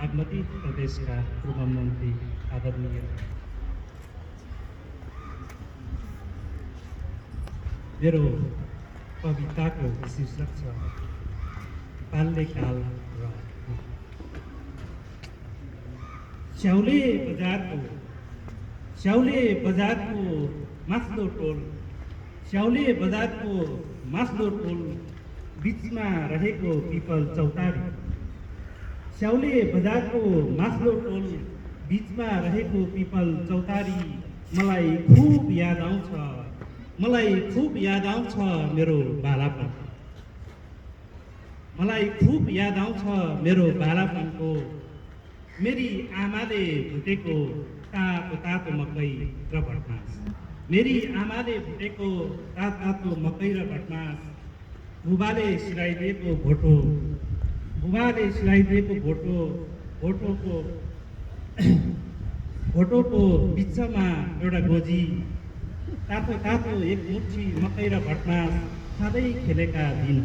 बागमती प्रदेशका पूर्व मन्त्री आदरणीय मेरो कविताको शीर्षक छ बाल्यकाल र स्याउले बजारको मास्लो टोल बीचमा रहेको पिपल चौतारी स्याउले बजारको मास्लो टोल बीचमा रहेको पिपल चौतारी मलाई खुब याद आउँछ मेरो बालापन मेरी आमाले भुटेको तातो मकै र भटमास बुबाले सिलाइदिएको भोटोको बिचमा एउटा गोजी तातो एक मुठी मकै र भटमास खाँदै खेलेका दिन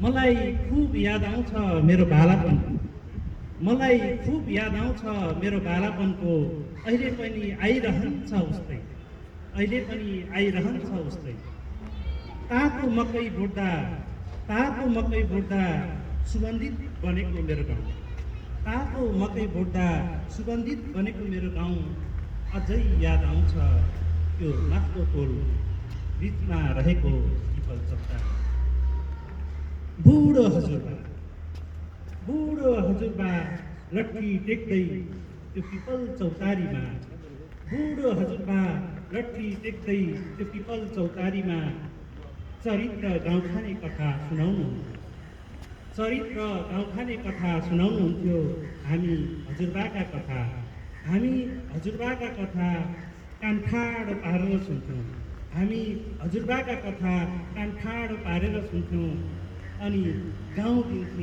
मलाई खुब याद आउँछ मेरो बालापनको अहिले पनि आइरहन्छ उस्तै तातो मकै बोट्दा सुगन्धित बनेको मेरो गाउँ अझै याद आउँछ त्यो माथिल्लो टोल बिचमा रहेको पिपल चौतारी बुढो हजुरबा लट्ठी टेक्दै त्यो पिपल चौतारीमा चरित्र गाउँखाने कथा सुनाउनुहुन्थ्यो हामी हजुरबाका कथा कान ठाडो पारेर सुन्थ्यौँ अनि गाउँ दिन्थे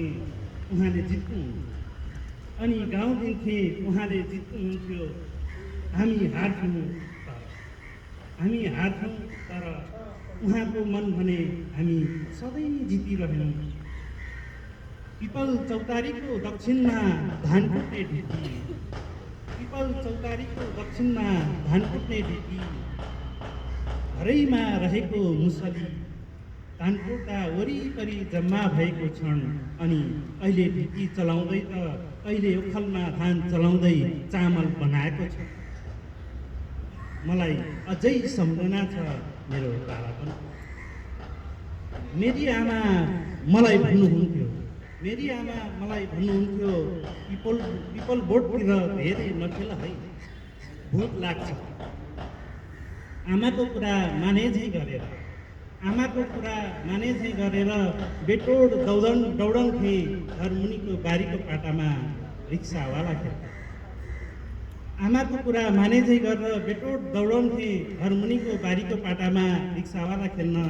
उहाँले जित्नुहुन्थ्यो हामी हार्थ्यौँ तर उहाँको मन भने हामी सधैँ जितिरहेनौँ पिपल चौतारीको दक्षिणमा धान कुट्ने ढिकी घरैमा रहेको मुसली धान कुट्दा वरिपरि जम्मा भएको क्षण अनि अहिले ढिकी चलाउँदै त अहिले ओखलमा धान चलाउँदै चामल बनाएको छ मलाई अझै सम्झना छ मेरो बालापन मेरी आमा मलाई भन्नुहुन्थ्यो पिपल बोटतिर धेरै नखेल है भूत लाग्छ आमाको कुरा माने झै गरेर बेटोड दौडन्थे घरमुनिको बारीको पाटामा रिक्सावाला खेल्दा आमाको कुरा माने झै गरेर बेटोड दौडन्थे घरमुनिको बारीको पाटामा रिक्सावाला खेल्न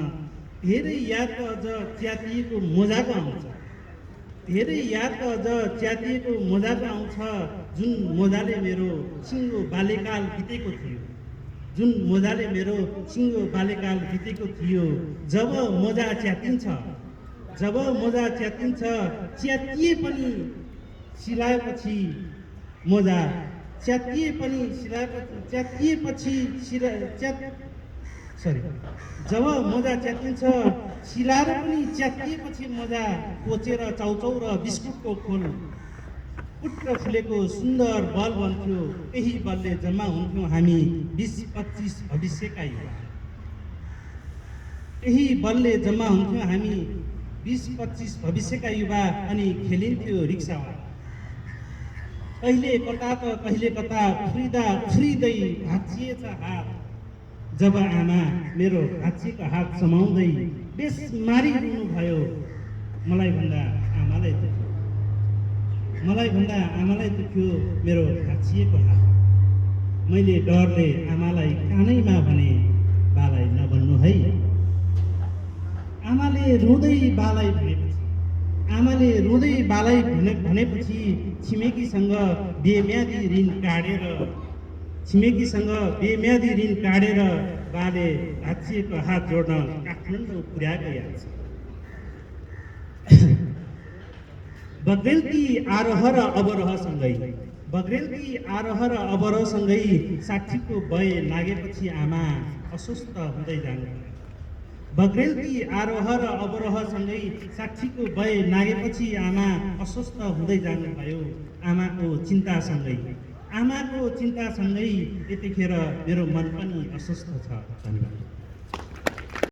धेरै याद अझ च्यातिएको मोजाको आउँछ जुन मोजाले मेरो सिङ्गो बाल्यकाल बितेको थियो जब मोजा च्यातिन्छ च्यातिए पनि सिलाएपछि मोजा जब मोजा च्यातिन्छ सिलाएर पनि च्यातिएपछि मोजा कोचेर चाउचाउ र बिस्कुटको खोल पुट्ट फुलेको सुन्दर बल बन्थ्यो त्यही बलले जम्मा हुन्थ्यौँ हामी 20-25 भविष्यका युवा अनि खेलिन्थ्यो रिक्सामा कहिले कता फ्रिदै भाँचिएछ हात जब आमा मेरो भाँचिएको हात समाउँदै बेसमारी रुनुभयो मलाई भन्दा आमालाई दुख्यो मेरो भाँचिएको हात मैले डरले आमालाई कानैमा भने बालाई नभन्नु है आमाले रुँदै बालाई भनेपछि छिमेकीसँग बेम्यादी ऋण काटेर बाले भाँचिएको हात जोड्न काठमाडौँ पुर्याएको याद छ बग्रेलकी आरोह र अवरोहसँगै बग्रेलकी आरोह र अवरोहसँगै 60को वय नागेपछि आमा अस्वस्थ हुँदै जानुभयो। बग्रेलकी आरोह र अवरोहसँगै 60को वय नागेपछि आमा अस्वस्थ हुँदै जानुभयो। आमाको चिन्तासँगै यतिखेर मेरो मन पनि अस्वस्थ छ। धन्यवाद।